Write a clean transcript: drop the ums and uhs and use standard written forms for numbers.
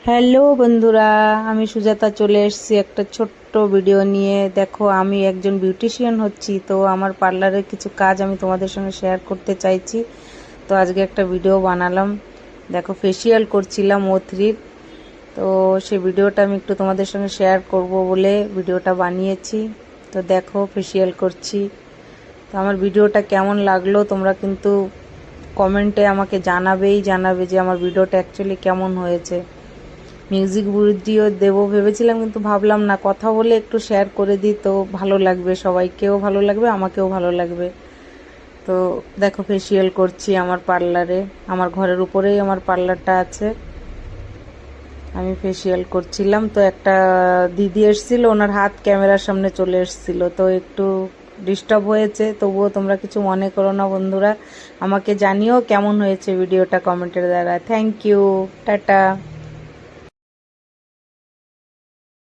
Hello বন্ধুরা, আমি সুজাতা চলে এসেছি একটা ছোট্ট ভিডিও নিয়ে। দেখো, আমি একজন বিউটিশিয়ান হচ্ছি, তো আমার পার্লারের কিছু কাজ আমি তোমাদের সঙ্গে শেয়ার করতে চাইছি। তো আজকে একটা ভিডিও বানালাম। দেখো, ফেসিয়াল করছিলাম O3-র, তো সেই ভিডিওটা আমি একটু তোমাদের সঙ্গে শেয়ার করব বলে ভিডিওটা বানিয়েছি। তো দেখো, ফেসিয়াল করছি। তো আমার ভিডিওটা কেমন লাগলো তোমরা কিন্তু কমেন্টে আমাকে জানাবে যে আমার ভিডিওটা অ্যাকচুয়ালি কেমন হয়েছে। মিউজিক ভিডিও দেবো ভেবেছিলাম, কিন্তু ভাবলাম না, কথা বলে একটু শেয়ার করে দিই, তো ভালো লাগবে, সবাইকেও ভালো লাগবে, আমাকেও ভালো লাগবে। তো দেখো, ফেসিয়াল করছি আমার পার্লারে, আমার ঘরের উপরেই আমার পার্লারটা আছে। আমি ফেসিয়াল করছিলাম, তো একটা দিদি এসেছিল, ওনার হাত ক্যামেরার সামনে চলে এসেছিল, তো একটু ডিস্টার্ব হয়েছে। তবুও তোমরা কিছু মনে করো না বন্ধুরা, আমাকে জানিও কেমন হয়েছে ভিডিওটা কমেন্টের দ্বারা। Thank you, tata.